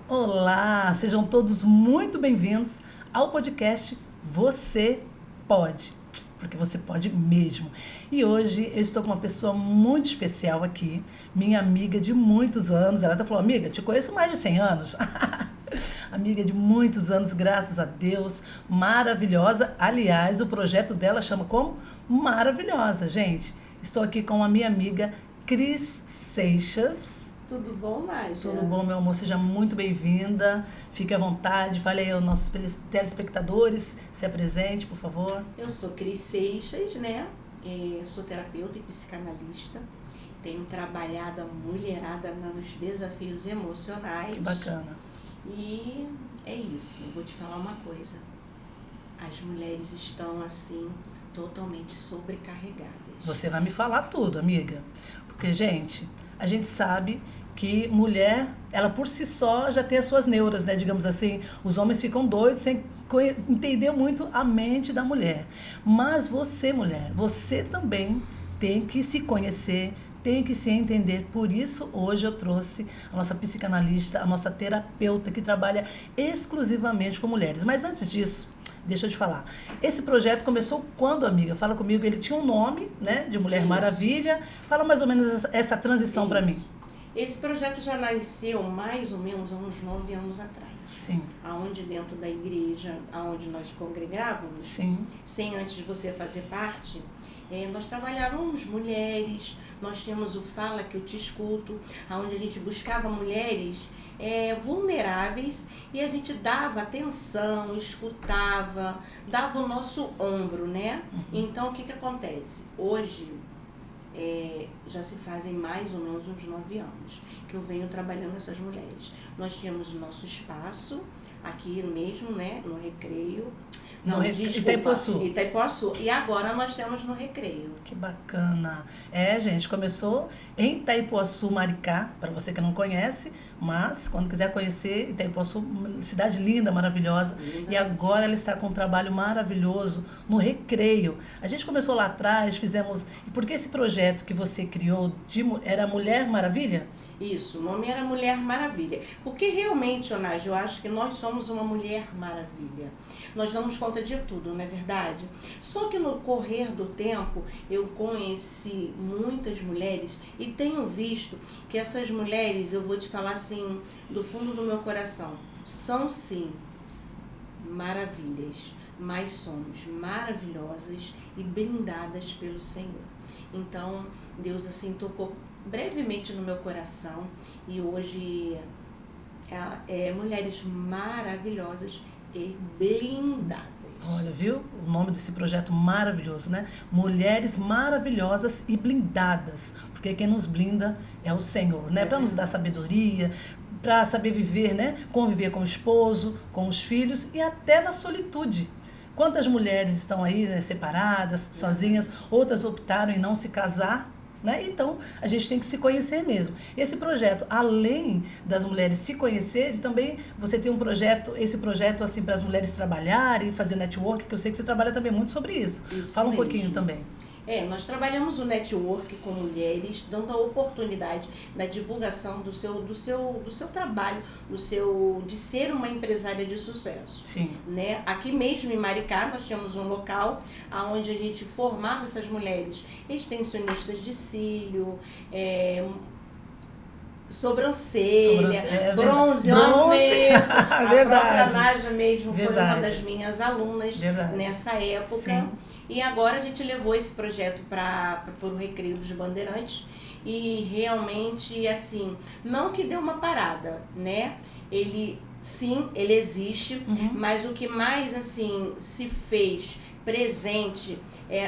Olá, sejam todos muito bem-vindos ao podcast Você Pode, porque você pode mesmo. E hoje eu estou com uma pessoa muito especial aqui, minha amiga de muitos anos. Ela até falou, amiga, te conheço mais de 100 anos. Amiga de muitos anos, graças a Deus, maravilhosa. Aliás, o projeto dela chama como? Maravilhosa, gente. Estou aqui com a minha amiga Cris Seixas. Tudo bom, Nádia? Tudo bom, meu amor? Seja muito bem-vinda. Fique à vontade. Fale aí aos nossos telespectadores. Se apresente, por favor. Eu sou Cris Seixas, né? Sou terapeuta e psicanalista. Tenho trabalhado a mulherada nos desafios emocionais. Que bacana. E é isso. Eu vou te falar uma coisa. As mulheres estão, assim, totalmente sobrecarregadas. Você vai me falar tudo, amiga. Porque, gente, a gente sabe que mulher, ela por si só já tem as suas neuras, né? Digamos assim, os homens ficam doidos sem entender muito a mente da mulher. Mas você, mulher, você também tem que se conhecer, tem que se entender. Por isso, hoje eu trouxe a nossa psicanalista, a nossa terapeuta, que trabalha exclusivamente com mulheres. Mas antes disso, deixa eu te falar. Esse projeto começou quando, amiga? Fala comigo. Ele tinha um nome, né? De Mulher Isso. Maravilha. Fala mais ou menos essa transição para mim. Esse projeto já nasceu mais ou menos há uns 9 anos atrás. Sim. Aonde dentro da igreja, aonde nós congregávamos, Sim. sem antes de você fazer parte, nós trabalhávamos mulheres, nós tínhamos o Fala Que Eu Te Escuto, onde a gente buscava mulheres vulneráveis e a gente dava atenção, escutava, dava o nosso ombro, né? Então, o que acontece? Hoje, já se fazem mais ou menos uns 9 anos que eu venho trabalhando essas mulheres. Nós tínhamos o nosso espaço aqui mesmo, né? No Recreio. Não, desculpa, Itaipuaçu. E agora nós temos no Recreio. Que bacana. Gente, começou em Itaipuaçu, Maricá, para você que não conhece, mas quando quiser conhecer, Itaipuaçu, cidade linda, maravilhosa. Linda. E agora ela está com um trabalho maravilhoso no Recreio. A gente começou lá atrás, fizemos... E por que esse projeto que você criou era Mulher Maravilha? Isso, o nome era Mulher Maravilha. Porque realmente, Onage, eu acho que nós somos uma Mulher Maravilha. Nós damos conta de tudo, não é verdade? Só que no correr do tempo, eu conheci muitas mulheres e tenho visto que essas mulheres, eu vou te falar assim, do fundo do meu coração, são sim maravilhas, mas somos maravilhosas e blindadas pelo Senhor. Então, Deus assim tocou brevemente no meu coração e hoje mulheres maravilhosas e blindadas. Olha, viu? O nome desse projeto maravilhoso, né? Mulheres maravilhosas e blindadas. Porque quem nos blinda é o Senhor, né? Para nos dar sabedoria, para saber viver, né? Conviver com o esposo, com os filhos e até na solitude. Quantas mulheres estão aí, né, separadas, sozinhas, outras optaram em não se casar, né? Então, a gente tem que se conhecer mesmo. Esse projeto, além das mulheres se conhecerem, também você tem esse projeto assim para as mulheres trabalharem, fazer network, que eu sei que você trabalha também muito sobre isso. Fala um pouquinho também. Nós trabalhamos o network com mulheres, dando a oportunidade da divulgação do seu trabalho, de ser uma empresária de sucesso. Sim. Né? Aqui mesmo em Maricá, nós tínhamos um local onde a gente formava essas mulheres extensionistas de cílio, sobrancelha, bronzeamento. A própria Nádia mesmo foi uma das minhas alunas nessa época. Sim. E agora a gente levou esse projeto para o Recreio dos Bandeirantes e realmente, assim, não que deu uma parada, né? Ele existe, mas o que mais, assim, se fez presente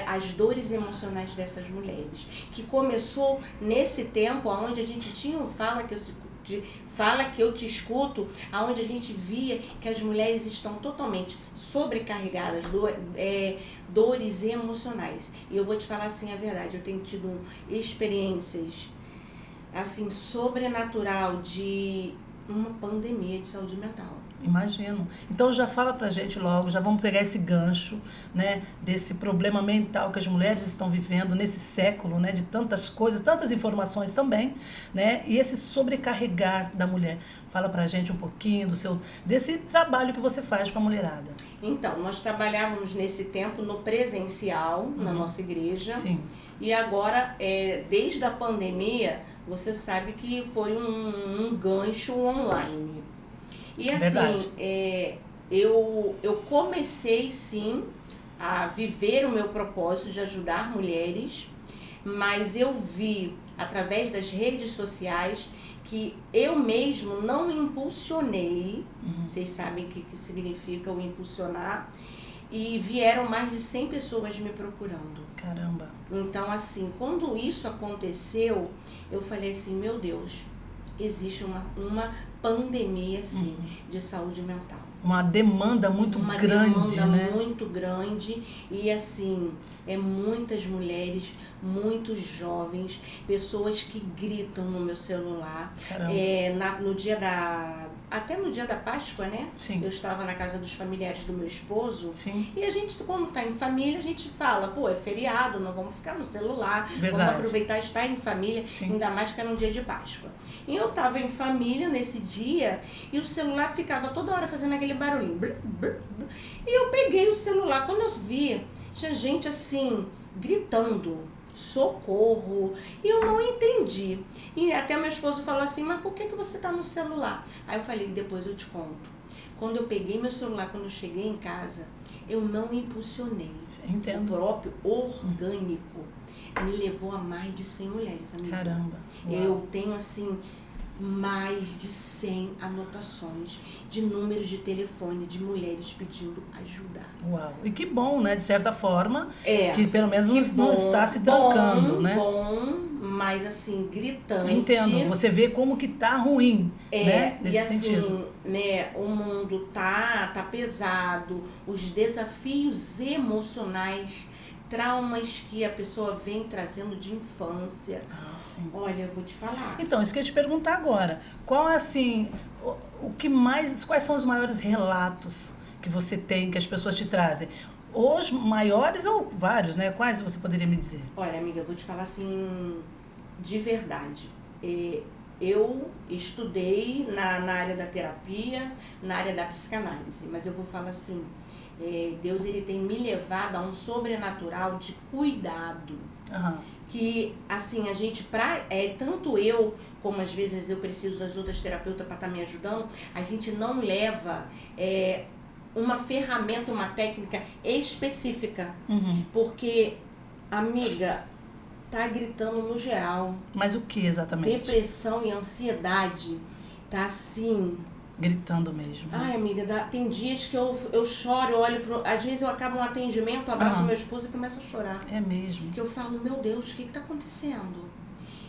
as dores emocionais dessas mulheres, que começou nesse tempo onde a gente tinha o Fala Que Eu Te Escuto, onde a gente via que as mulheres estão totalmente sobrecarregadas, dores emocionais. E eu vou te falar assim a verdade, eu tenho tido experiências assim sobrenatural de uma pandemia de saúde mental. Imagino. Então já fala pra gente logo, já vamos pegar esse gancho, né, desse problema mental que as mulheres estão vivendo nesse século, né, de tantas coisas, tantas informações também, né, e esse sobrecarregar da mulher. Fala pra gente um pouquinho desse trabalho que você faz com a mulherada. Então, nós trabalhávamos nesse tempo no presencial, na nossa igreja. Sim. E agora, desde a pandemia, você sabe que foi um gancho online. E assim, eu comecei sim a viver o meu propósito de ajudar mulheres, mas eu vi através das redes sociais que eu mesmo não impulsionei, vocês sabem o que significa o impulsionar, e vieram mais de 100 pessoas me procurando. Caramba! Então assim, quando isso aconteceu, eu falei assim, meu Deus, existe uma pandemia, sim, de saúde mental. Uma demanda muito grande, né? Muito grande. E assim, muitas mulheres, muitos jovens, pessoas que gritam no meu celular. Até no dia da Páscoa, né? Sim. Eu estava na casa dos familiares do meu esposo. Sim. E a gente, quando está em família, a gente fala, pô, é feriado, não vamos ficar no celular. Verdade. Vamos aproveitar estar em família, Sim. ainda mais que era um dia de Páscoa. E eu estava em família nesse dia e o celular ficava toda hora fazendo aquele barulhinho. Brr, brr, brr. E eu peguei o celular, quando eu vi, tinha gente assim, gritando, socorro, e eu não entendi. E até meu esposo falou assim, mas por que você está no celular? Aí eu falei, depois eu te conto. Quando eu peguei meu celular, quando eu cheguei em casa, eu não impulsionei. Entendo. O próprio orgânico me levou a mais de 100 mulheres, amiga. Caramba! Uau. Eu tenho assim mais de 100 anotações de números de telefone de mulheres pedindo ajuda. Uau! E que bom, né? De certa forma, É, que pelo menos que não está se trancando, né? Bom, mas assim, gritante. Entendo. Você vê como que tá ruim, né? Nesse e assim, sentido. né, o mundo tá pesado, os desafios emocionais, traumas que a pessoa vem trazendo de infância. Ah, sim. Olha, eu vou te falar. Então, isso que eu ia te perguntar agora. Qual é, assim, quais são os maiores relatos que você tem, que as pessoas te trazem? Os maiores ou vários, né? Quais você poderia me dizer? Olha, amiga, eu vou te falar assim, de verdade. Eu estudei na área da terapia, na área da psicanálise, mas eu vou falar assim, Deus ele tem me levado a um sobrenatural de cuidado. Aham. Que, assim, a gente, tanto eu, como às vezes eu preciso das outras terapeutas para estar me ajudando, a gente não leva uma ferramenta, uma técnica específica. Porque, amiga, tá gritando no geral. Mas o que exatamente? Depressão e ansiedade tá assim... Gritando mesmo. Ai, amiga, tem dias que eu choro, eu olho às vezes eu acabo um atendimento, abraço meu esposo e começo a chorar. É mesmo. Porque eu falo, meu Deus, o que tá acontecendo?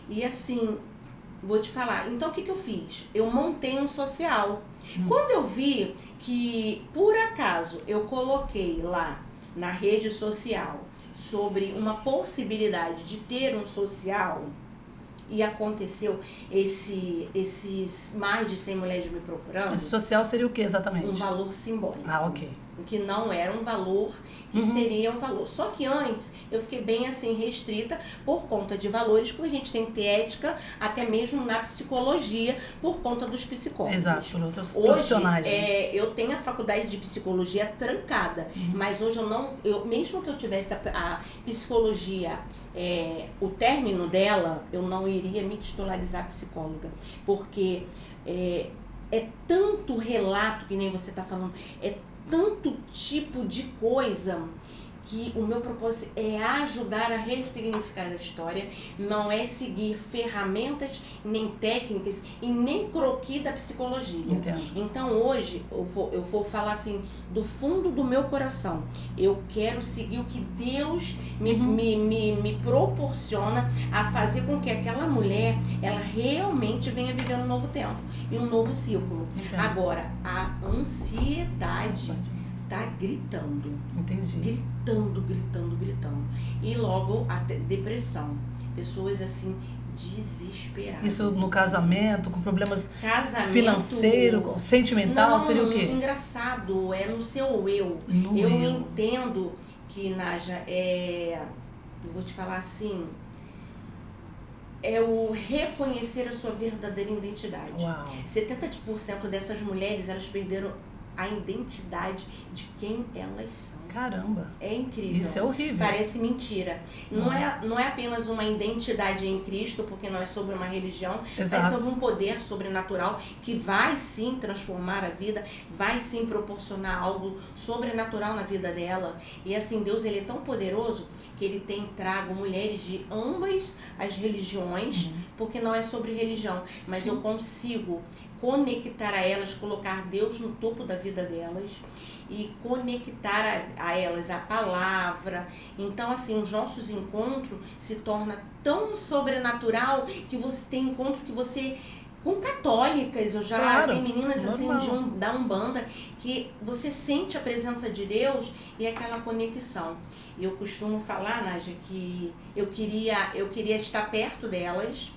E assim, vou te falar, então o que eu fiz? Eu montei um social. Quando eu vi que, por acaso, eu coloquei lá na rede social sobre uma possibilidade de ter um social, e aconteceu esses mais de 100 mulheres me procurando. Esse social seria o que exatamente? Um valor simbólico. Ah, ok. Que não era um valor que seria um valor. Só que antes eu fiquei bem assim restrita por conta de valores, porque a gente tem que ter ética até mesmo na psicologia por conta dos psicólogos. Exato, por outros hoje, profissionais. Eu tenho a faculdade de psicologia trancada, mas hoje mesmo que eu tivesse a psicologia, o término dela, eu não iria me titularizar psicóloga, porque é tanto relato, que nem você está falando, tanto tipo de coisa que o meu propósito é ajudar a ressignificar a história, não é seguir ferramentas, nem técnicas e nem croquis da psicologia. Entendo. Então hoje eu vou falar assim do fundo do meu coração. Eu quero seguir o que Deus me proporciona a fazer com que aquela mulher ela realmente venha viver um novo tempo e um novo ciclo. Entendo. Agora, a ansiedade tá gritando. Entendi. Gritando. E logo a depressão. Pessoas assim desesperadas. Isso no casamento, com problemas Casamento financeiro, sentimental, não, seria o quê? Engraçado, é no seu eu. No eu eu. entendo que, Nádia, eu vou te falar assim, é o reconhecer a sua verdadeira identidade. Uau. 70% dessas mulheres, elas perderam a identidade de quem elas são. Caramba. É incrível. Isso é horrível. Parece mentira. Não é apenas uma identidade em Cristo, porque não é sobre uma religião, Exato. mas sobre um poder sobrenatural que vai sim transformar a vida, vai sim proporcionar algo sobrenatural na vida dela. E assim, Deus, ele é tão poderoso que ele tem trago mulheres de ambas as religiões, porque não é sobre religião, mas sim. eu consigo conectar a elas, colocar Deus no topo da vida delas e conectar a elas a palavra. Então, assim, os nossos encontros se torna tão sobrenatural que você tem encontro que você... Com católicas, eu já Claro, tem meninas assim normal. da Umbanda que você sente a presença de Deus e aquela conexão. Eu costumo falar, Nádia, que eu queria estar perto delas,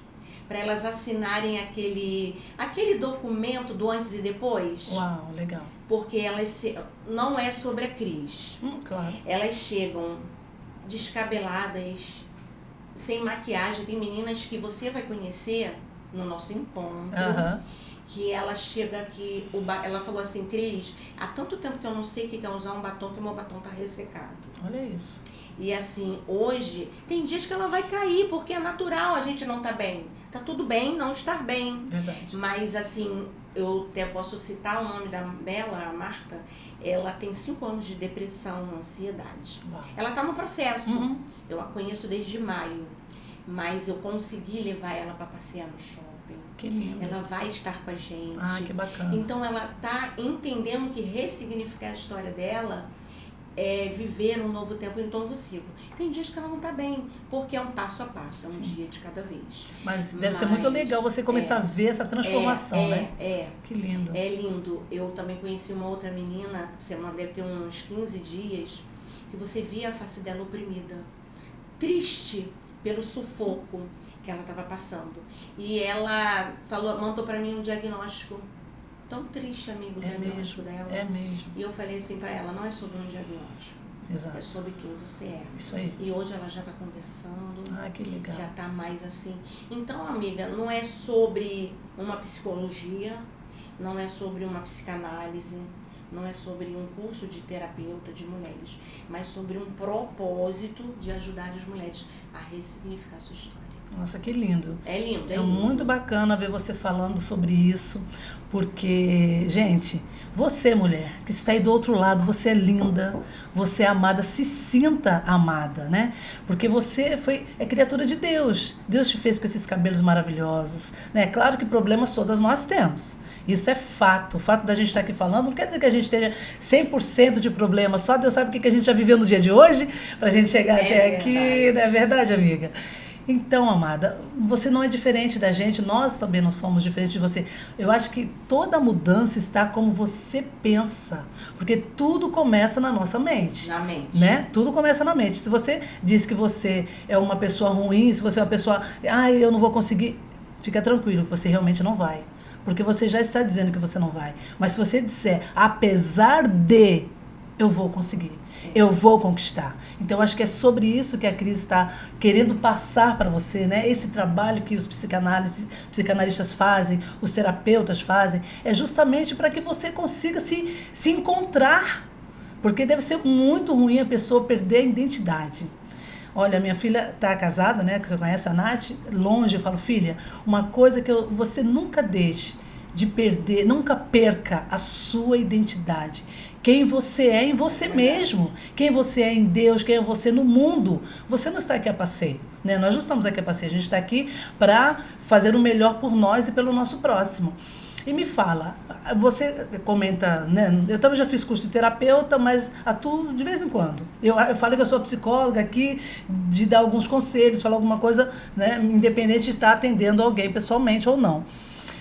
para elas assinarem aquele documento do antes e depois. Uau, legal. Porque elas não é sobre a Cris. Claro. Elas chegam descabeladas, sem maquiagem. Tem meninas que você vai conhecer no nosso encontro, que ela chega aqui, ela falou assim, Cris, há tanto tempo que eu não sei o que é usar um batom, que o meu batom tá ressecado. Olha isso. E assim, hoje, tem dias que ela vai cair, porque é natural, a gente não tá bem. Tá tudo bem não estar bem. Verdade. Mas assim, eu até posso citar o nome da Bela, a Marta, ela tem 5 anos de depressão, ansiedade. Uau. Ela tá no processo. Eu a conheço desde maio, mas eu consegui levar ela para passear no shopping. Que lindo. Ela vai estar com a gente. Ah, que bacana. Então ela tá entendendo que ressignificar a história dela é viver um novo tempo em um novo ciclo. Tem dias que ela não tá bem, porque é um passo a passo, é um dia de cada vez. Mas deve ser muito legal você começar a ver essa transformação, né? Que lindo. É lindo. Eu também conheci uma outra menina, deve ter uns 15 dias, que você via a face dela oprimida, triste pelo sufoco que ela estava passando. E ela mandou para mim um diagnóstico. Tão triste, amigo, o diagnóstico dela. É mesmo. E eu falei assim para ela, não é sobre um diagnóstico. Exato. É sobre quem você é. Isso aí. E hoje ela já está conversando. Ah, que legal. Já está mais assim. Então, amiga, não é sobre uma psicologia, não é sobre uma psicanálise, não é sobre um curso de terapeuta de mulheres, mas sobre um propósito de ajudar as mulheres a ressignificar sua história. Nossa, que lindo. É lindo, é É lindo. muito bacana ver você falando sobre isso, porque, gente, você, mulher, que está aí do outro lado, você é linda, você é amada, se sinta amada, né? Porque você é criatura de Deus. Deus te fez com esses cabelos maravilhosos, né? Claro que problemas todas nós temos. Isso é fato. O fato da gente estar aqui falando não quer dizer que a gente tenha 100% de problema. Só Deus sabe o que a gente já viveu no dia de hoje para a gente chegar até aqui. Não é verdade, amiga? Então, amada, você não é diferente da gente, nós também não somos diferentes de você. Eu acho que toda mudança está como você pensa, porque tudo começa na nossa mente. Na mente. Né? Tudo começa na mente. Se você diz que você é uma pessoa ruim, se você é uma pessoa, eu não vou conseguir, fica tranquilo, você realmente não vai. Porque você já está dizendo que você não vai. Mas se você disser, apesar de, eu vou conseguir, eu vou conquistar. Então, eu acho que é sobre isso que a Cris está querendo passar para você, né? Esse trabalho que os psicanalistas fazem, os terapeutas fazem, é justamente para que você consiga se encontrar. Porque deve ser muito ruim a pessoa perder a identidade. Olha, minha filha está casada, né? Que você conhece a Nath, longe. Eu falo, filha, uma coisa que você nunca deixe de perder, nunca perca a sua identidade. Quem você é em você mesmo, quem você é em Deus, quem é você no mundo. Você não está aqui a passeio, né? Nós não estamos aqui a passeio, a gente está aqui para fazer o melhor por nós e pelo nosso próximo. E me fala, você comenta, né? Eu também já fiz curso de terapeuta, mas atuo de vez em quando. Eu falo que eu sou psicóloga aqui, de dar alguns conselhos, falar alguma coisa, né? Independente de estar atendendo alguém pessoalmente ou não.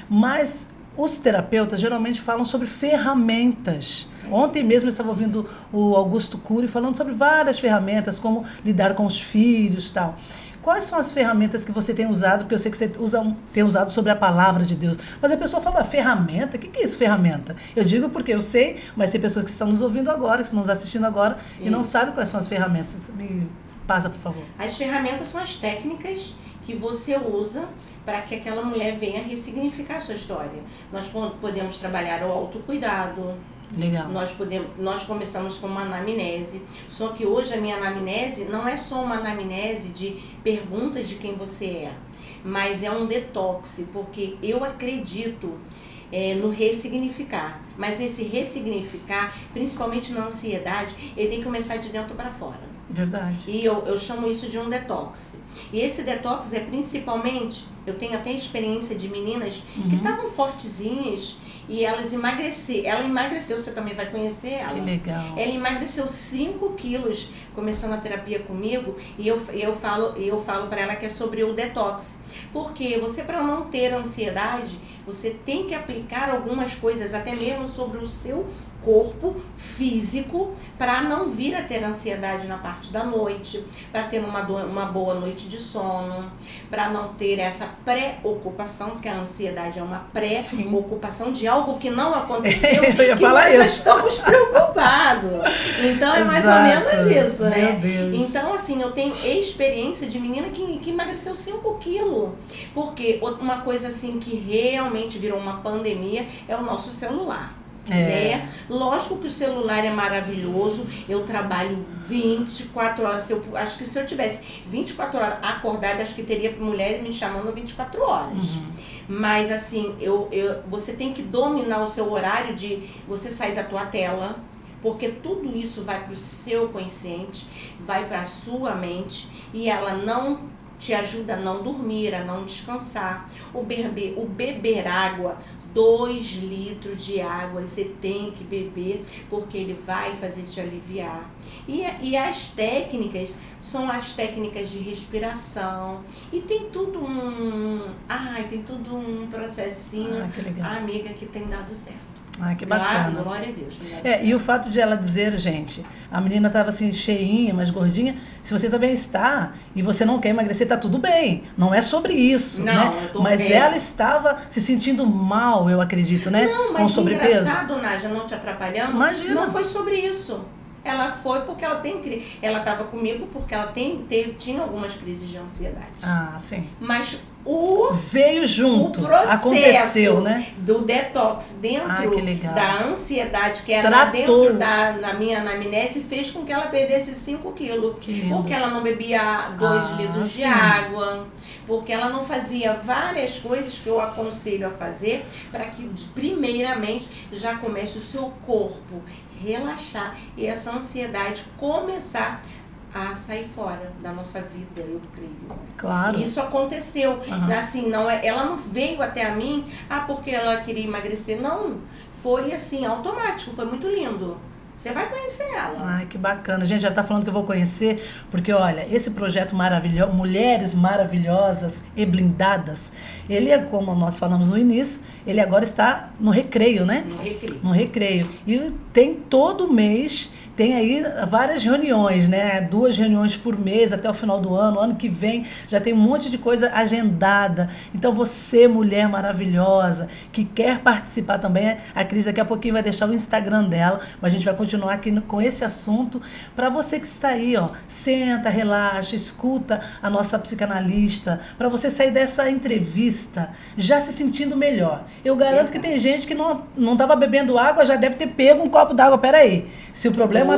Mas os terapeutas geralmente falam sobre ferramentas. Ontem mesmo eu estava ouvindo o Augusto Cury falando sobre várias ferramentas, como lidar com os filhos e tal. Quais são as ferramentas que você tem usado? Porque eu sei que você tem usado sobre a palavra de Deus. Mas a pessoa fala, ferramenta? O que é isso, ferramenta? Eu digo porque eu sei, mas tem pessoas que estão nos ouvindo agora, que estão nos assistindo agora e não sabem quais são as ferramentas. Me passa, por favor. As ferramentas são as técnicas que você usa para que aquela mulher venha ressignificar a sua história. Nós podemos trabalhar o autocuidado. Legal. Nós começamos com uma anamnese, só que hoje a minha anamnese não é só uma anamnese de perguntas de quem você é, mas é um detox, porque eu acredito no ressignificar, mas esse ressignificar, principalmente na ansiedade, ele tem que começar de dentro para fora. Verdade. E eu chamo isso de um detox. E esse detox é principalmente, eu tenho até experiência de meninas que estavam fortezinhas e elas emagreceram. Ela emagreceu, você também vai conhecer ela. Que legal. Ela emagreceu 5 quilos começando a terapia comigo e eu falo para ela que é sobre o detox. Porque você, para não ter ansiedade, você tem que aplicar algumas coisas, até mesmo sobre o seu corpo físico, para não vir a ter ansiedade na parte da noite, para ter uma boa noite de sono, para não ter essa preocupação, porque a ansiedade é uma preocupação de algo que não aconteceu, eu ia que falar nós isso. já estamos preocupados. Então é mais ou menos isso, né? Meu Deus. Então, assim, eu tenho experiência de menina que emagreceu 5 quilos, porque uma coisa assim que realmente virou uma pandemia é o nosso celular. Né? Lógico que o celular é maravilhoso, eu trabalho 24 horas, acho que se eu tivesse 24 horas acordada, acho que teria mulher me chamando 24 horas. Mas assim, você tem que dominar o seu horário de você sair da tua tela, porque tudo isso vai para o seu consciente, vai para a sua mente e ela não te ajuda a não dormir, a não descansar. O beber água, 2 litros de água você tem que beber, porque ele vai fazer te aliviar. E as técnicas são as técnicas de respiração. E tem tudo um processinho, amiga, que tem dado certo. Que bacana. Glória a Deus. E o fato de ela dizer, gente, a menina estava assim, cheinha, mais gordinha, se você também está e você não quer emagrecer, tá tudo bem. Não é sobre isso, não, né? Mas ela estava se sentindo mal, eu acredito, né? Não, mas com sobrepeso. Engraçado, Nádia, não te atrapalhando, Imagina. Não foi sobre isso. Ela foi porque ela estava comigo porque ela tinha algumas crises de ansiedade. Sim. Mas veio junto, o processo aconteceu, né? Do detox dentro da ansiedade que era dentro na minha anamnese fez com que ela perdesse 5 quilos. Porque ela não bebia 2 litros de água, porque ela não fazia várias coisas que eu aconselho a fazer para que primeiramente já comece o seu corpo relaxar e essa ansiedade começar a sair fora da nossa vida, eu creio. Claro. E isso aconteceu. Assim, ela não veio até a mim, porque ela queria emagrecer. Não, foi assim, automático, foi muito lindo. Você vai conhecer ela. Que bacana. Gente, já está falando que eu vou conhecer, porque, olha, esse projeto maravilhoso, Mulheres Maravilhosas e Blindadas, ele é, como nós falamos no início, ele agora está no recreio, né? No recreio. E tem todo mês, tem aí várias reuniões, né? 2 reuniões por mês até o final do ano que vem já tem um monte de coisa agendada. Então você, mulher maravilhosa, que quer participar também, a Cris daqui a pouquinho vai deixar o Instagram dela, mas a gente vai continuar aqui com esse assunto. Para você que está aí, senta, relaxa, escuta a nossa psicanalista, para você sair dessa entrevista já se sentindo melhor. Eu garanto que tem gente que não estava bebendo água, já deve ter pego um copo d'água. Peraí, se o problema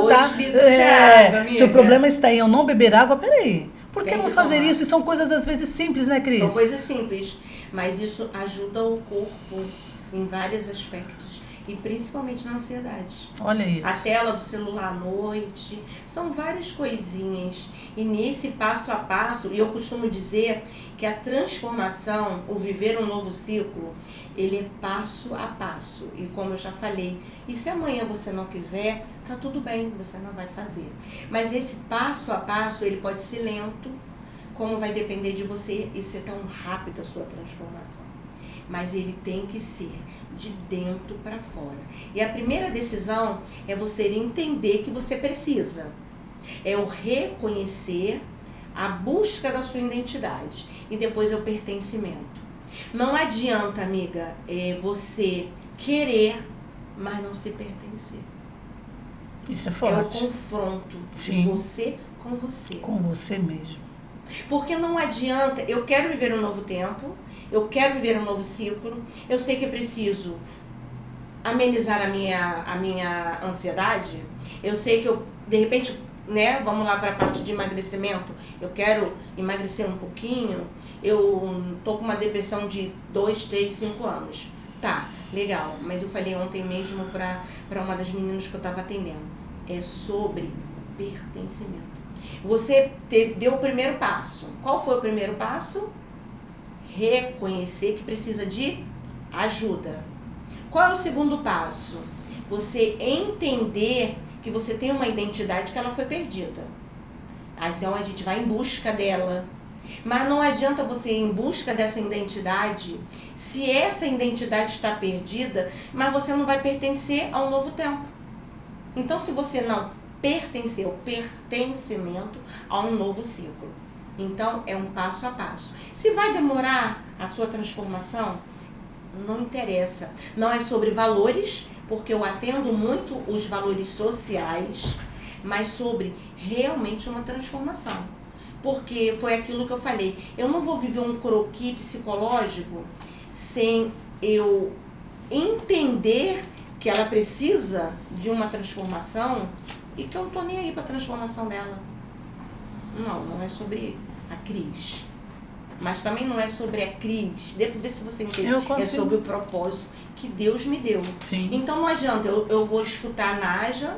se o problema está em eu não beber água, peraí. Por que não fazer isso? E são coisas às vezes simples, né, Cris? São coisas simples, mas isso ajuda o corpo em vários aspectos. E principalmente na ansiedade. Olha isso. A tela do celular à noite, são várias coisinhas. E nesse passo a passo, e eu costumo dizer que a transformação, o viver um novo ciclo, ele é passo a passo. E como eu já falei, e se amanhã você não quiser, tá tudo bem, você não vai fazer. Mas esse passo a passo, ele pode ser lento, como vai depender de você e ser tão rápida a sua transformação. Mas ele tem que ser de dentro para fora. E a primeira decisão é você entender que você precisa. É o reconhecer a busca da sua identidade e depois é o pertencimento. Não adianta, amiga, você querer, mas não se pertencer. Isso é forte. É o confronto Sim. de você com você. Com você mesmo. Porque não adianta, eu quero viver um novo tempo, eu quero viver um novo ciclo, eu sei que preciso amenizar a minha ansiedade, eu sei que eu, de repente, né, vamos lá para a parte de emagrecimento, eu quero emagrecer um pouquinho, eu tô com uma depressão de 2, 3, 5 anos. Tá, legal, mas eu falei ontem mesmo para uma das meninas que eu estava atendendo, é sobre pertencimento. Você deu o primeiro passo. Qual foi o primeiro passo? Reconhecer que precisa de ajuda. Qual é o segundo passo? Você entender que você tem uma identidade que ela foi perdida. Então a gente vai em busca dela. Mas não adianta você ir em busca dessa identidade se essa identidade está perdida, mas você não vai pertencer a um novo tempo. Então se você não pertencer, o pertencimento a um novo ciclo. Então é um passo a passo. Se vai demorar a sua transformação, não interessa. Não é sobre valores, porque eu atendo muito os valores sociais, mas sobre realmente uma transformação. Porque foi aquilo que eu falei, eu não vou viver um croquis psicológico sem eu entender que ela precisa de uma transformação e que eu não tô nem aí para a transformação dela. Não é sobre a Cris. Mas também não é sobre a Cris. Depois ver se você entende. É sobre o propósito que Deus me deu. Sim. Então não adianta, eu vou escutar a Nádia,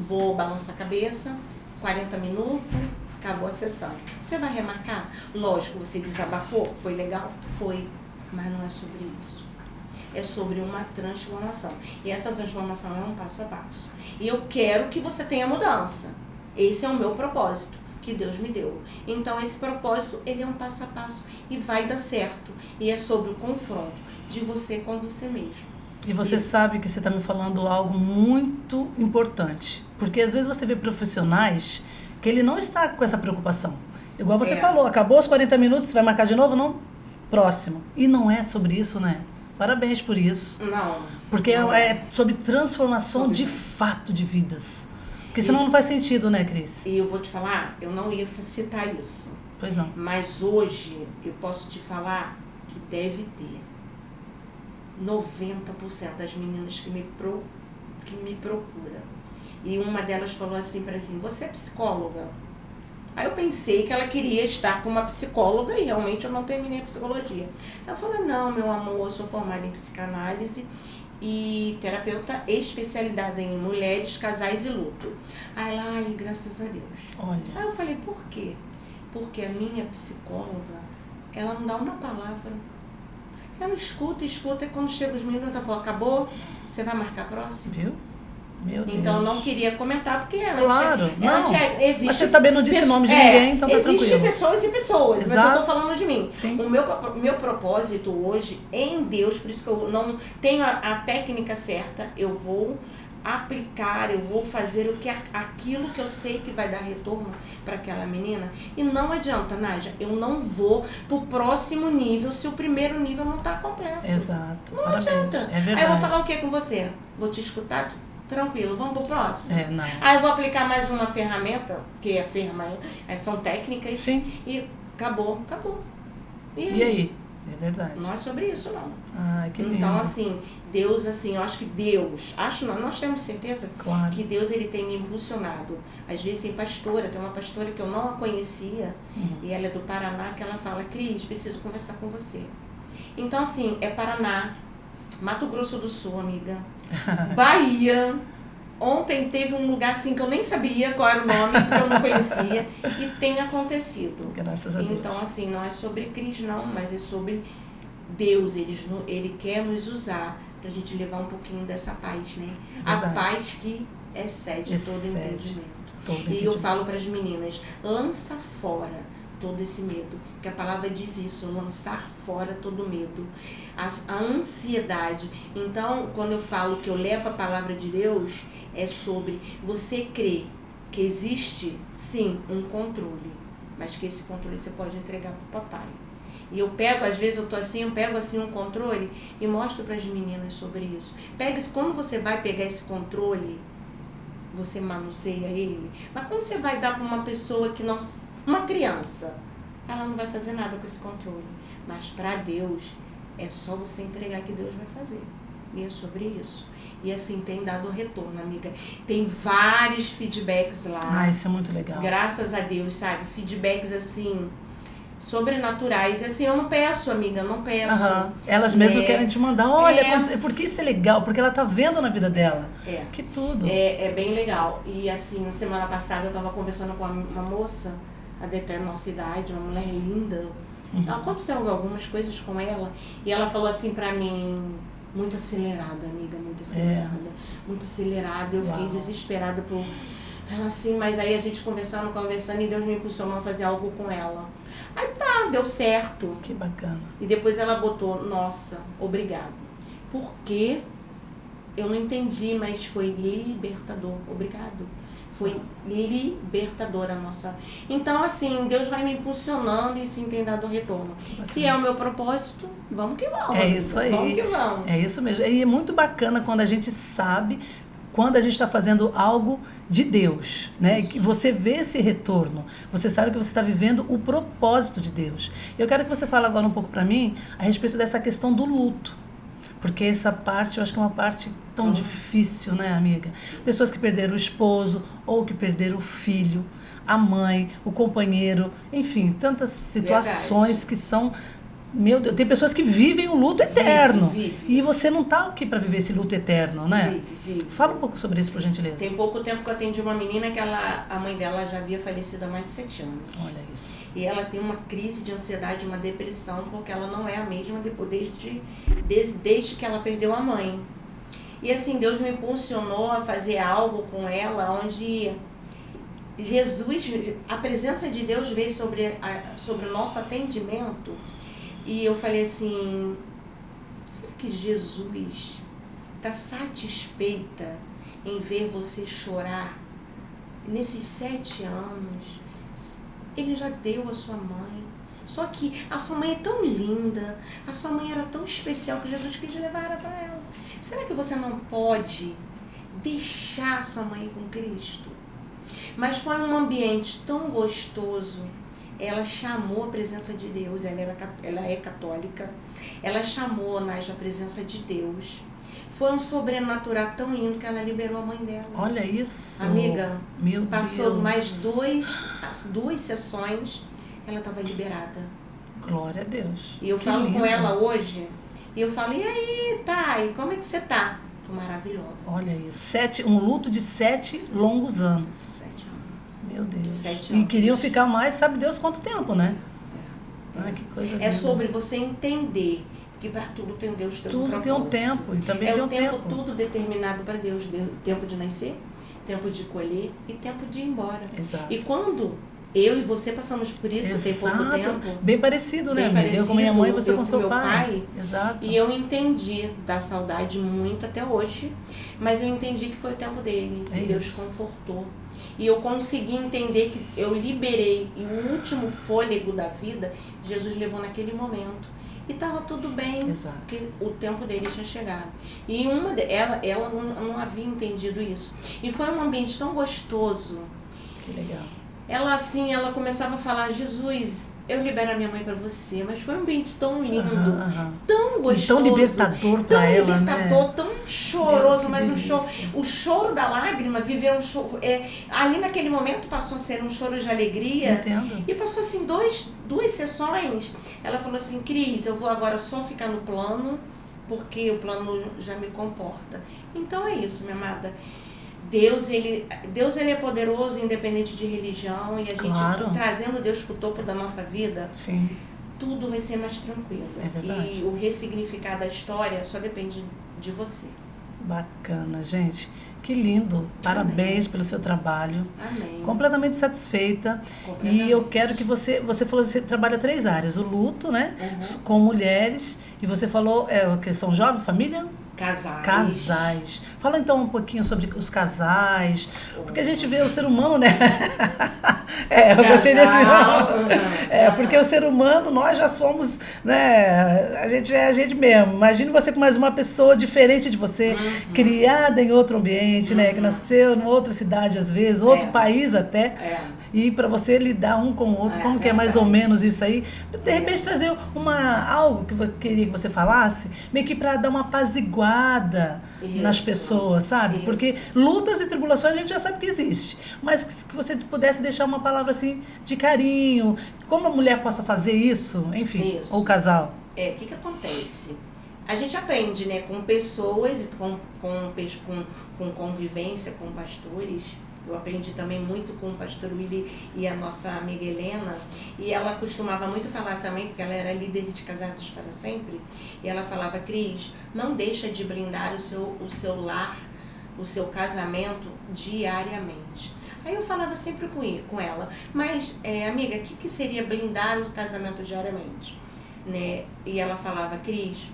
vou balançar a cabeça, 40 minutos, acabou a sessão. Você vai remarcar? Lógico, você desabafou, foi legal? Foi. Mas não é sobre isso. É sobre uma transformação. E essa transformação é um passo a passo. E eu quero que você tenha mudança. Esse é o meu propósito que Deus me deu. Então esse propósito, ele é um passo a passo e vai dar certo. E é sobre o confronto de você com você mesmo. E você sabe que você está me falando algo muito importante. Porque às vezes você vê profissionais que ele não está com essa preocupação. Igual você falou, acabou os 40 minutos, você vai marcar de novo? Não? Próximo. E não é sobre isso, né? Parabéns por isso. Não. Porque é sobre transformação de fato de vidas. Porque senão não faz sentido, né, Cris? E eu vou te falar, eu não ia citar isso. Pois não. Mas hoje eu posso te falar que deve ter 90% das meninas que me procuram. E uma delas falou assim para mim, você é psicóloga? Aí eu pensei que ela queria estar com uma psicóloga e realmente eu não terminei a psicologia. Ela falou, não, meu amor, eu sou formada em psicanálise e terapeuta especializada em mulheres, casais e luto. Aí ela, ai, graças a Deus. Olha. Aí eu falei, por quê? Porque a minha psicóloga, ela não dá uma palavra. Ela escuta, e quando chega os minutos, ela fala, acabou? Você vai marcar a próxima? Viu? Meu Deus. Então, não queria comentar, porque claro, existe... Mas você também não disse o nome de ninguém, então tá tranquilo. Existem pessoas e pessoas, Exato. mas eu tô falando de mim. Sim. O meu propósito hoje, em Deus, por isso que eu não tenho a técnica certa, eu vou aplicar, eu vou fazer aquilo que eu sei que vai dar retorno para aquela menina. E não adianta, Nádia, eu não vou pro próximo nível se o primeiro nível não tá completo. Exato. Não Parabéns. adianta. É verdade. Aí eu vou falar o que com você? Vou te escutar? Tranquilo, vamos pro próximo? Não. Aí eu vou aplicar mais uma ferramenta, que é são técnicas. Sim. E acabou. E aí? É verdade. Não é sobre isso, não. Ai, que lindo. Então, assim, Deus, assim, eu acho que Deus, nós temos certeza claro. que Deus, ele tem me impulsionado. Às vezes tem uma pastora que eu não a conhecia, e ela é do Paraná, que ela fala, Cris, preciso conversar com você. Então, assim, é Paraná, Mato Grosso do Sul, amiga, Bahia. Ontem teve um lugar assim que eu nem sabia qual era o nome, que eu não conhecia, e tem acontecido. Graças a Deus. Então, assim, não é sobre Cris, não, mas é sobre Deus. Ele quer nos usar pra gente levar um pouquinho dessa paz, né? Verdade. A paz que excede todo entendimento. E eu falo para as meninas, lança fora todo esse medo, que a palavra diz isso, lançar fora todo medo, a ansiedade. Então, quando eu falo que eu levo a palavra de Deus, é sobre você crer que existe, sim, um controle. mas que esse controle você pode entregar pro papai. E eu pego, às vezes eu pego assim um controle e mostro para as meninas sobre isso. Quando você vai pegar esse controle, você manuseia ele, mas quando você vai dar para uma pessoa que não, uma criança, ela não vai fazer nada com esse controle. Mas para Deus, é só você entregar que Deus vai fazer. E é sobre isso. E assim, tem dado retorno, amiga. Tem vários feedbacks lá. Ah, isso é muito legal. Graças a Deus, sabe? Feedbacks assim, sobrenaturais. E assim, eu não peço, amiga, eu não peço. Elas mesmas querem te mandar. Olha, porque isso é legal, porque ela tá vendo na vida dela. Que tudo. É bem legal. E assim, na semana passada eu tava conversando com uma moça, até da nossa idade, uma mulher linda. Aconteceu algumas coisas com ela. E ela falou assim pra mim, muito acelerada, amiga, muito acelerada. Muito acelerada. Eu fiquei desesperada por ela assim, mas aí a gente conversando, e Deus me impulsionou a fazer algo com ela. Aí tá, deu certo. Que bacana. E depois ela botou, nossa, obrigado. Porque eu não entendi, mas foi libertador. Obrigado. Foi libertador a nossa... Então, assim, Deus vai me impulsionando e sim tem dado retorno. Se é o meu propósito, vamos que vamos. É isso aí. Vamos que vamos. É isso mesmo. E é muito bacana quando a gente sabe, quando a gente está fazendo algo de Deus, né? Que você vê esse retorno. Você sabe que você está vivendo o propósito de Deus. Eu quero que você fale agora um pouco para mim a respeito dessa questão do luto. Porque essa parte, eu acho que é uma parte tão difícil, né, amiga? Pessoas que perderam o esposo ou que perderam o filho, a mãe, o companheiro, enfim, tantas situações que são... Meu Deus, tem pessoas que vivem o luto eterno. Vive. E você não está aqui para viver esse luto eterno, né? Vive. Fala um pouco sobre isso, por gentileza. Tem pouco tempo que eu atendi uma menina que a mãe dela já havia falecido há mais de 7 anos. Olha isso. E ela tem uma crise de ansiedade, uma depressão, porque ela não é a mesma desde que ela perdeu a mãe. E assim, Deus me impulsionou a fazer algo com ela, onde a presença de Deus veio sobre o nosso atendimento. E eu falei assim, será que Jesus está satisfeita em ver você chorar nesses 7 anos? Ele já deu a sua mãe. Só que a sua mãe é tão linda, a sua mãe era tão especial que Jesus quis levar ela para ela. Será que você não pode deixar sua mãe com Cristo? Mas foi um ambiente tão gostoso. Ela chamou a presença de Deus, ela é católica. Ela chamou, Nádia, a presença de Deus. Foi um sobrenatural tão lindo que ela liberou a mãe dela. Olha isso. Amiga, meu passou Deus. mais duas sessões, ela estava liberada. Glória a Deus. E eu falo com ela hoje, e eu falo, e aí, Thay, como é que você tá? Tô maravilhosa. Olha isso. Um luto de 7 longos anos. 7 anos. Meu Deus. 7 E anos. queriam ficar mais, sabe Deus quanto tempo, né? Ai, que coisa linda. É sobre você entender que para tudo tem um Deus, tem um propósito. Tudo tem um tempo, e também tem um tempo. Tudo determinado para Deus. Tempo de nascer, tempo de colher e tempo de ir embora. Exato. E quando eu e você passamos por isso, tem pouco tempo. Bem parecido, né, amiga? Eu com minha mãe, você com seu pai. Exato. E eu entendi da saudade muito até hoje, mas eu entendi que foi o tempo dele. E Deus confortou. E eu consegui entender que eu liberei e o último fôlego da vida, Jesus levou naquele momento. E estava tudo bem, porque o tempo dele tinha chegado. E ela não havia entendido isso. E foi um ambiente tão gostoso. Que legal. Ela começava a falar, Jesus, eu libero a minha mãe para você. Mas foi um ambiente tão lindo, tão gostoso. E tão libertador para ela, libertador, tão choroso, mas o choro da lágrima, viver um choro... ali naquele momento passou a ser um choro de alegria. Entendo. E passou assim, duas sessões. Ela falou assim, Cris, eu vou agora só ficar no plano, porque o plano já me comporta. Então é isso, minha amada. Deus ele é poderoso, independente de religião, e a gente trazendo Deus para o topo da nossa vida, sim, tudo vai ser mais tranquilo. É verdade. E o ressignificar da história só depende de você. Bacana, gente. Que lindo. Parabéns pelo seu trabalho. Amém. Completamente satisfeita. E eu quero que você falou que você trabalha 3 áreas. O luto, né? Com mulheres. E você falou, que são jovens, família? Casais. Fala então um pouquinho sobre os casais, porque a gente vê o ser humano, né? Eu gostei desse nome. Porque o ser humano, nós já somos, né? A gente é a gente mesmo. Imagine você com mais uma pessoa diferente de você, criada em outro ambiente, né? Que nasceu em outra cidade às vezes, outro país até. E para você lidar um com o outro, como que é mais ou menos isso aí? De repente trazer algo que eu queria que você falasse, meio que para dar uma apaziguada nas pessoas, sabe? Porque lutas e tribulações a gente já sabe que existe. Mas que você pudesse deixar uma palavra assim de carinho, como a mulher possa fazer isso, enfim, ou o casal. O que acontece? A gente aprende, né, com pessoas, com convivência, com pastores. Eu aprendi também muito com o pastor Willy e a nossa amiga Helena. E ela costumava muito falar também, porque ela era líder de Casados para Sempre. E ela falava, Cris, não deixa de blindar o seu lar, o seu casamento diariamente. Aí eu falava sempre com ela, mas amiga, o que seria blindar o casamento diariamente? Né? E ela falava, Cris,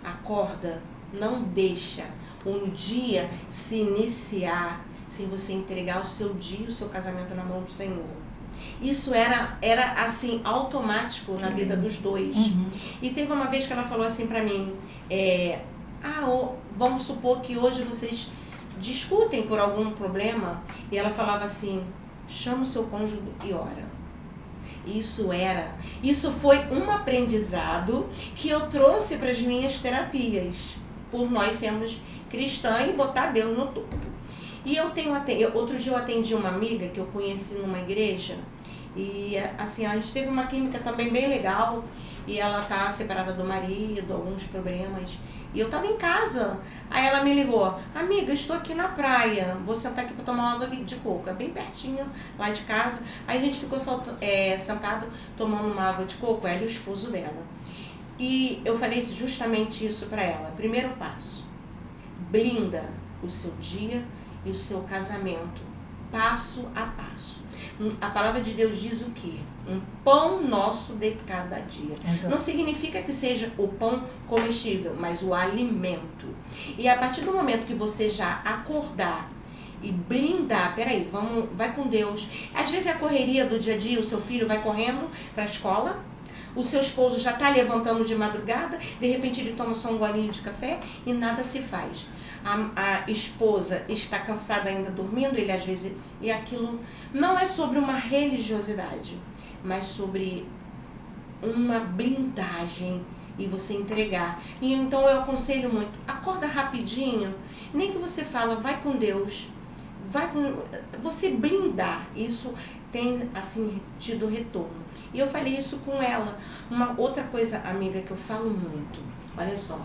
acorda, não deixa um dia se iniciar sem você entregar o seu dia, o seu casamento na mão do Senhor. Isso era assim, automático na vida dos dois. E teve uma vez que ela falou assim pra mim, vamos supor que hoje vocês discutem por algum problema, e ela falava assim, chama o seu cônjuge e ora. Isso foi um aprendizado que eu trouxe para as minhas terapias, por nós sermos cristãs e botar Deus no topo. E outro dia eu atendi uma amiga que eu conheci numa igreja, e assim, a gente teve uma química também bem legal, e ela tá separada do marido, alguns problemas, e eu tava em casa. Aí ela me ligou, amiga, estou aqui na praia, vou sentar aqui para tomar uma água de coco, é bem pertinho lá de casa. Aí a gente ficou sentado tomando uma água de coco, ela e o esposo dela. E eu falei justamente isso para ela. Primeiro passo, blinda o seu dia e o seu casamento, passo a passo. A palavra de Deus diz o quê? Um pão nosso de cada dia. Exato. Não significa que seja o pão comestível, mas o alimento. E a partir do momento que você já acordar e blindar, peraí, vai com Deus. Às vezes é a correria do dia a dia, o seu filho vai correndo para a escola, o seu esposo já está levantando de madrugada, de repente ele toma só um golinho de café e nada se faz. A esposa está cansada ainda dormindo, ele às vezes... E aquilo não é sobre uma religiosidade, mas sobre uma blindagem e você entregar. E então eu aconselho muito, acorda rapidinho, nem que você fala, vai com Deus, você blindar, isso tem assim tido retorno. E eu falei isso com ela. Uma outra coisa, amiga, que eu falo muito, olha só,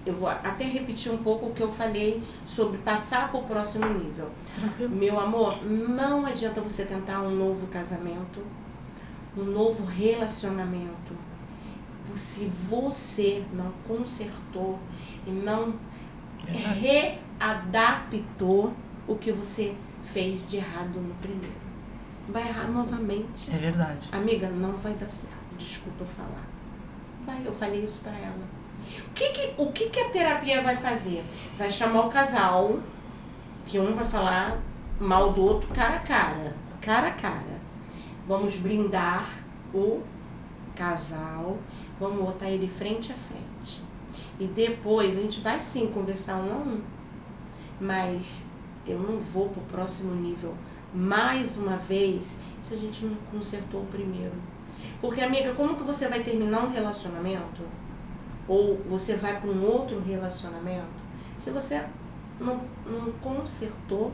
eu vou até repetir um pouco o que eu falei sobre passar para o próximo nível. Meu amor, não adianta você tentar um novo casamento, um novo relacionamento, se você não consertou e não readaptou o que você fez de errado no primeiro. Vai errar novamente. É verdade. Amiga, não vai dar certo. Desculpa eu falar. Eu falei isso pra ela. O que a terapia vai fazer? Vai chamar o casal, que um vai falar mal do outro cara a cara. Vamos blindar o casal, vamos botar ele frente a frente. E depois a gente vai sim conversar um a um. Mas eu não vou pro próximo nível mais uma vez se a gente não consertou o primeiro. Porque, amiga, como que você vai terminar um relacionamento? Ou você vai para um outro relacionamento se você não consertou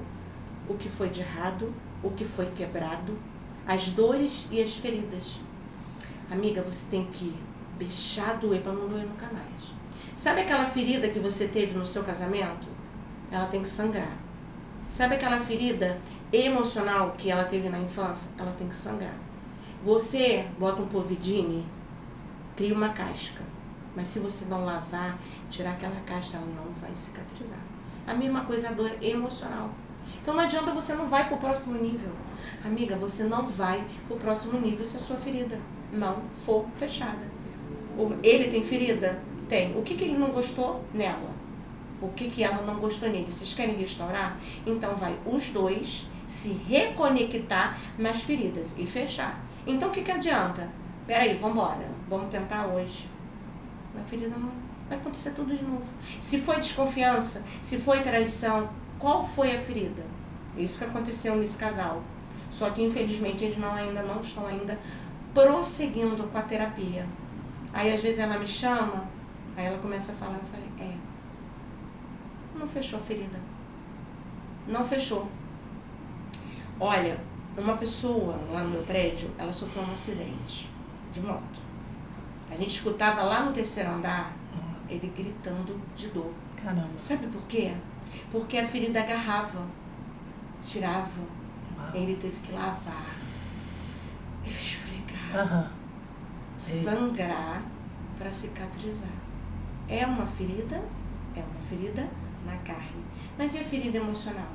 o que foi de errado, o que foi quebrado, as dores e as feridas? Amiga, você tem que deixar doer para não doer nunca mais. Sabe aquela ferida que você teve no seu casamento? Ela tem que sangrar. Sabe aquela ferida emocional que ela teve na infância? Ela tem que sangrar. Você bota um povidine, cria uma casca. Mas se você não lavar, tirar aquela casca, ela não vai cicatrizar. A mesma coisa é a dor emocional. Então não adianta, você não vai para o próximo nível. Amiga, você não vai para o próximo nível se a sua ferida não for fechada. Ele tem ferida, Tem. O que ele não gostou nela? O que ela não gostou nele? Vocês querem restaurar? Então vai os dois se reconectar nas feridas e fechar. Então o que adianta? Peraí, vambora. Vamos tentar hoje. Na ferida não vai acontecer tudo de novo. Se foi desconfiança, se foi traição, qual foi a ferida? Isso que aconteceu nesse casal. Só que infelizmente eles ainda não estão prosseguindo com a terapia. Aí às vezes ela me chama, aí ela começa a falar, eu falei, não fechou a ferida. Não fechou. Olha, uma pessoa lá no meu prédio, ela sofreu um acidente de moto. A gente escutava lá no 3º andar, ele gritando de dor. Caramba. Sabe por quê? Porque a ferida agarrava, tirava. Ele teve que lavar, esfregar, sangrar para cicatrizar. É uma ferida na carne. Mas e a ferida emocional?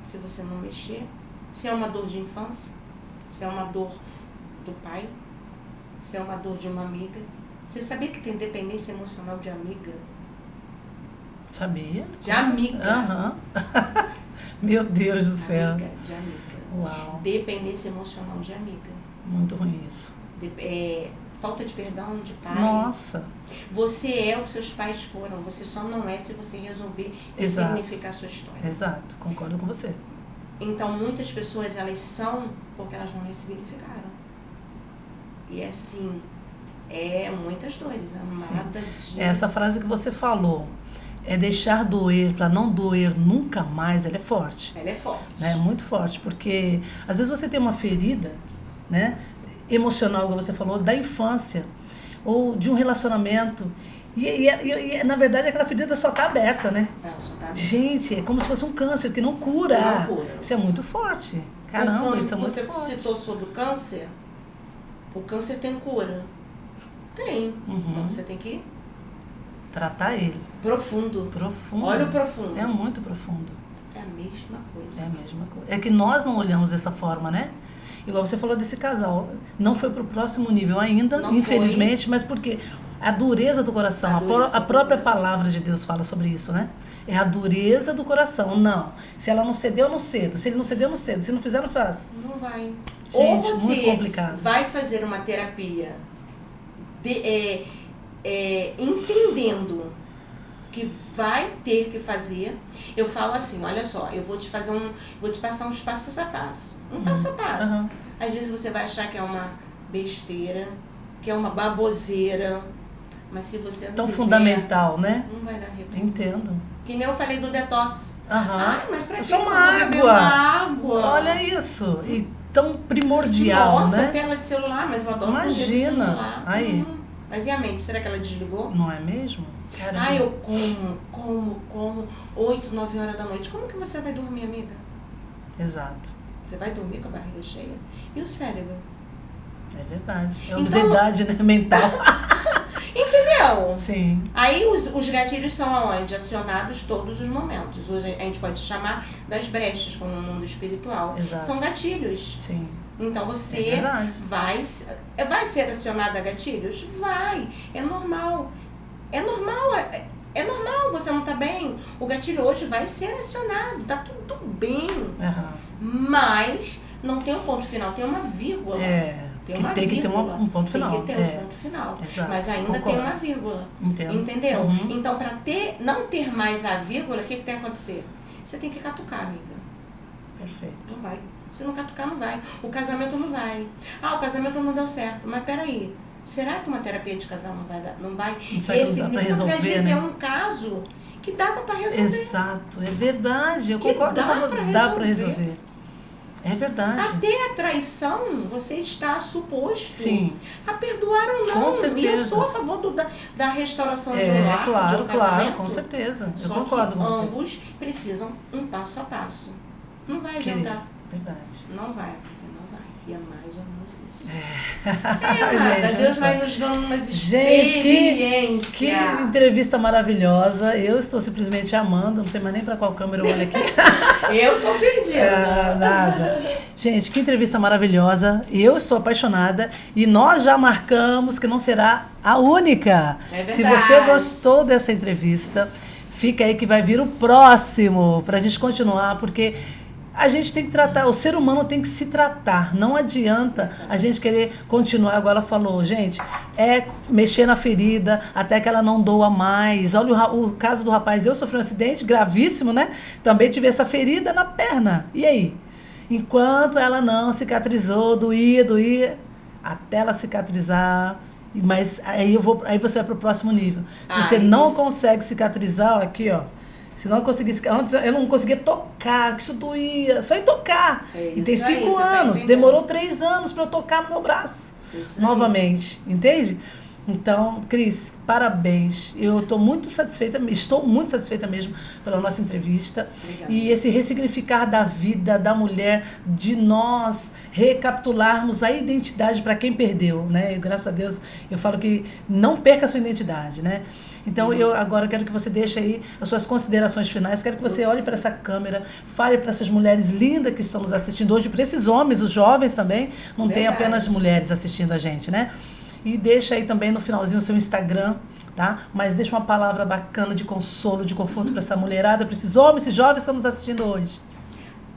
Se você não mexer, se é uma dor de infância, se é uma dor do pai, se é uma dor de uma amiga. Você sabia que tem dependência emocional de amiga? Sabia? De amiga. Meu Deus do céu. Amiga, de amiga. Uau. Dependência emocional de amiga. Muito ruim isso. Falta de perdão de pai. Nossa. Você é o que seus pais foram. Você só não é se você resolver ressignificar a sua história. Exato. Concordo com você. Então, muitas pessoas, elas são porque elas não ressignificaram. E assim, muitas dores. Amada de... Essa frase que você falou, deixar doer para não doer nunca mais, ela é forte. Ela é forte. É muito forte, porque às vezes você tem uma ferida, né, emocional, como você falou, da infância, ou de um relacionamento, e na verdade aquela ferida só está aberta, né? Só tá aberta. Gente, é como se fosse um câncer que não cura. Não cura. Isso é muito forte. Caramba, isso é muito forte. Você citou sobre o câncer tem cura. Tem. Então você tem que tratar ele. Profundo. Olha o profundo. É muito profundo. É a mesma coisa. É a mesma coisa. É que nós não olhamos dessa forma, né? Igual você falou desse casal. Não foi pro próximo nível ainda, não infelizmente, mas porque a dureza do coração, a própria palavra de Deus fala sobre isso, né? É a dureza do coração. Não. Se ela não cedeu, eu não cedo. Se ele não cedeu, eu não cedo. Se não fizer, eu não faço. Não vai. Gente, ou você muito complicado. vai fazer uma terapia entendendo que vai ter que fazer. Eu falo assim, olha só, eu vou te passar uns passos a passo. Passo a passo. Às vezes você vai achar que é uma besteira, que é uma baboseira, mas se você não tão fizer, fundamental, né? não vai dar retorno. Entendo. Que nem eu falei do detox. Ai, mas pra que só uma água. Olha isso. E tão primordial, Nossa, né? tela de celular, mas eu adoro Imagina. celular. Aí. Mas e a mente? Será que ela desligou? Não é mesmo? Caramba. Eu como 8, 9 horas da noite. Como que você vai dormir, amiga? Exato. Você vai dormir com a barriga cheia? E o cérebro? É verdade. É obesidade, né? Mental. Entendeu? Sim. Aí os gatilhos são aonde? Acionados todos os momentos. Hoje a gente pode chamar das brechas, como no mundo espiritual. Exato. São gatilhos. Sim. Então você vai ser acionado a gatilhos? Vai. É normal. É normal, você não tá bem. O gatilho hoje vai ser acionado. Tá tudo bem. Mas não tem um ponto final, tem uma vírgula. Tem que ter um ponto final. Tem que ter um ponto final. Exato. Mas ainda tem uma vírgula. Entendo. Entendeu? Então, para não ter mais a vírgula, o que tem que acontecer? Você tem que catucar, amiga. Perfeito. Não vai. Se não catucar, não vai. O casamento não vai. O casamento não deu certo. Mas peraí, será que uma terapia de casal não vai ressignificar? Resolver, porque às vezes né? é um caso que dava para resolver. Exato, é verdade. Eu concordo que dá para resolver. É verdade. Até a traição, você está suposto a perdoar ou não. Com certeza. E eu sou a favor da restauração de um lar, de um casamento. Claro, com certeza. Eu concordo com você. Ambos precisam um passo a passo. Não vai adiantar. Verdade. Não vai. E é mais ou menos isso. Gente, Deus vai nos dando umas gente, experiências. que entrevista maravilhosa. Eu estou simplesmente amando. Não sei mais nem para qual câmera eu olho aqui. Eu estou perdida. Nada. Gente, que entrevista maravilhosa. Eu estou apaixonada. E nós já marcamos que não será a única. É verdade. Se você gostou dessa entrevista, fica aí que vai vir o próximo para a gente continuar, porque a gente tem que tratar, o ser humano tem que se tratar. Não adianta a gente querer continuar. Agora ela falou, gente, é mexer na ferida até que ela não doa mais. Olha o caso do rapaz, eu sofri um acidente gravíssimo, né? Também tive essa ferida na perna. E aí? Enquanto ela não cicatrizou, doía, até ela cicatrizar. Mas aí você vai para o próximo nível. Se você não consegue cicatrizar, ó, aqui, ó. Se não conseguisse. Antes eu não conseguia tocar, que isso doía. Só em tocar. E tem 5 anos. Demorou 3 anos para eu tocar no meu braço. Novamente. Entende? Então, Cris, parabéns. Eu estou muito satisfeita mesmo pela nossa entrevista. Obrigada. E esse ressignificar da vida da mulher, de nós recapitularmos a identidade para quem perdeu, né? E, graças a Deus, eu falo que não perca a sua identidade, né? Então, eu agora quero que você deixe aí as suas considerações finais. Quero que você olhe para essa câmera, fale para essas mulheres lindas que estão nos assistindo hoje, para esses homens, os jovens também. Não tem apenas mulheres assistindo a gente, né? E deixa aí também no finalzinho o seu Instagram, tá? Mas deixa uma palavra bacana de consolo, de conforto para essa mulherada, para esses homens, esses jovens que estão nos assistindo hoje.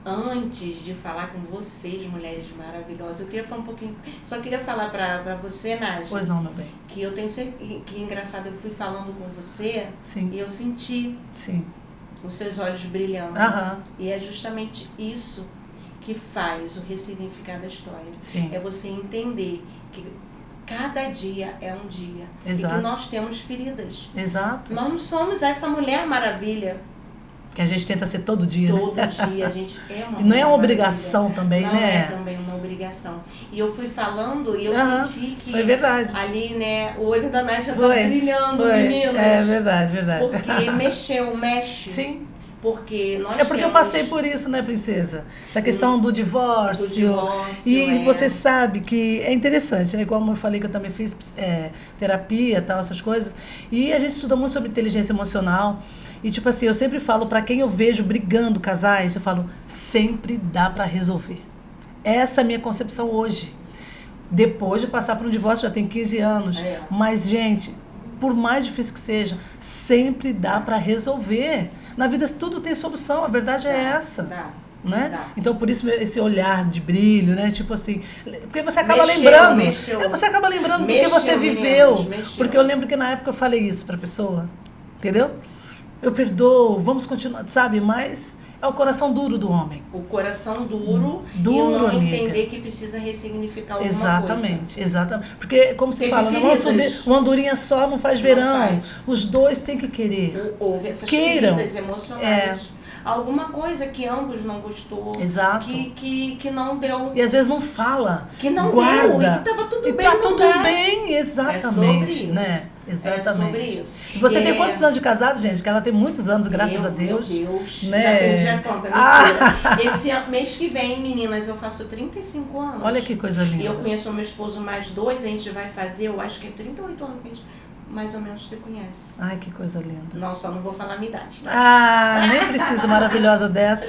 Antes de falar com vocês, mulheres maravilhosas, eu queria falar um pouquinho. Só queria falar para você, Nádia. Pois não, meu bem. Que eu tenho certeza que engraçado, eu fui falando com você. Sim. E eu senti. Sim. Os seus olhos brilhando. Aham. E é justamente isso que faz o ressignificar da história. Sim. É você entender que cada dia é um dia. Exato. E que nós temos feridas. Exato. Nós não somos essa mulher maravilha. Que a gente tenta ser todo dia, todo né? dia, a gente é uma E não é uma maravilha. obrigação também, não né? Não é também uma obrigação. E eu fui falando e eu senti que foi verdade. ali, né, o olho da Nádia tá brilhando, meninas. É verdade, verdade. Porque mexe. Sim. Porque nós porque eu passei por isso, né, princesa? Essa questão do divórcio. E você sabe que é interessante, né? Como eu falei que eu também fiz terapia, tal, essas coisas. E a gente estuda muito sobre inteligência emocional. E tipo assim, eu sempre falo para quem eu vejo brigando casais, eu falo, sempre dá para resolver. Essa é a minha concepção hoje. Depois de passar por um divórcio, já tem 15 anos. Mas, gente, por mais difícil que seja, sempre dá para resolver. Na vida tudo tem solução, a verdade é essa. Né? Então, por isso esse olhar de brilho, né? Tipo assim, porque você acaba lembrando. Você acaba lembrando do que você viveu. Porque eu lembro que na época eu falei isso pra pessoa. Entendeu? Eu perdoo, vamos continuar, sabe? Mas é o coração duro do homem. O coração duro e não entender que precisa ressignificar alguma coisa. Exatamente. Porque, como se fala, uma andorinha só não faz verão. Os dois têm que querer. Houve essas feridas emocionais. Alguma coisa que ambos não gostou. Exato. Que não deu. E às vezes não fala. Que não guarda. deu. E que estava tudo bem. E tá tudo bem, exatamente. É sobre isso. Né? Exatamente. É sobre isso. E você tem quantos anos de casado, gente? Que ela tem muitos anos, graças a Deus. Meu Deus, né? Já perdi a conta, mentira. Esse mês que vem, meninas, eu faço 35 anos. Olha que coisa linda. E eu conheço o meu esposo mais 2, a gente vai fazer, eu acho que é 38 anos que a gente mais ou menos se conhece. Ai, que coisa linda. Não, só não vou falar a minha idade. Tá? Nem preciso, maravilhosa dessa.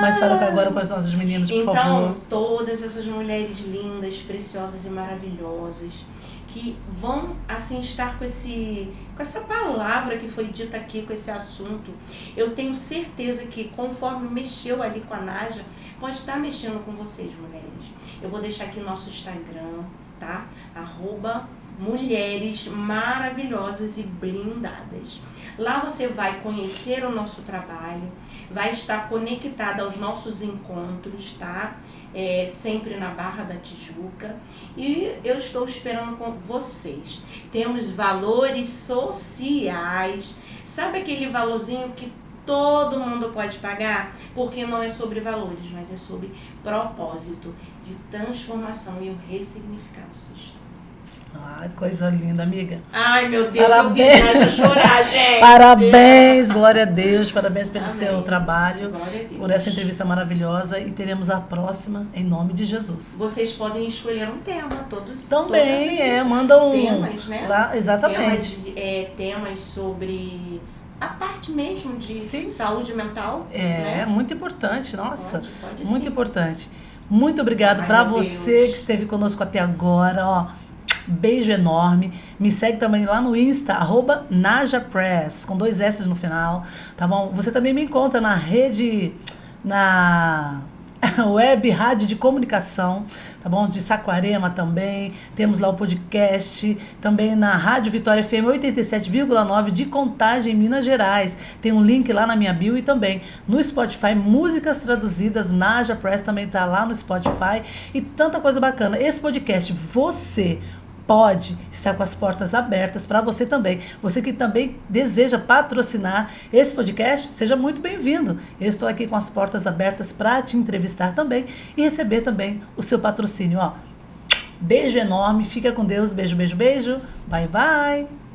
Mas fala agora com as nossas meninas, por favor. Então, todas essas mulheres lindas, preciosas e maravilhosas, que vão, assim, estar com essa palavra que foi dita aqui, com esse assunto. Eu tenho certeza que, conforme mexeu ali com a Nádia, pode estar mexendo com vocês, mulheres. Eu vou deixar aqui nosso Instagram, tá? @mulheres maravilhosas e blindadas. Lá você vai conhecer o nosso trabalho, vai estar conectada aos nossos encontros, tá? Sempre na Barra da Tijuca, e eu estou esperando com vocês. Temos valores sociais, sabe aquele valorzinho que todo mundo pode pagar? Porque não é sobre valores, mas é sobre propósito de transformação e o ressignificado do seu história. Ai, coisa linda, amiga. Ai, meu Deus, Parabéns. eu fiz chorar, gente. Parabéns, glória a Deus, parabéns pelo Amém. seu trabalho, Glória a Deus. por essa entrevista maravilhosa e teremos a próxima em nome de Jesus. Vocês podem escolher um tema, todos. Também, toda vez. manda um... Temas, né? Lá, exatamente. Temas sobre a parte mesmo de Sim. saúde mental. É, né? muito importante, nossa, Pode muito sim. importante. Muito obrigado Ai, para meu você Deus. que esteve conosco até agora, ó. Beijo enorme. Me segue também lá no Insta, @NajaPress, com 2 S no final, tá bom? Você também me encontra na rede, na web rádio de comunicação, tá bom? De Saquarema também. Temos lá o podcast, também na Rádio Vitória FM 87,9 de Contagem, Minas Gerais. Tem um link lá na minha bio e também no Spotify, músicas traduzidas, Naja Press também tá lá no Spotify e tanta coisa bacana. Esse podcast, você pode estar com as portas abertas para você também. Você que também deseja patrocinar esse podcast, seja muito bem-vindo. Eu estou aqui com as portas abertas para te entrevistar também e receber também o seu patrocínio. Ó, beijo enorme, fica com Deus, beijo, beijo, beijo. Bye, bye.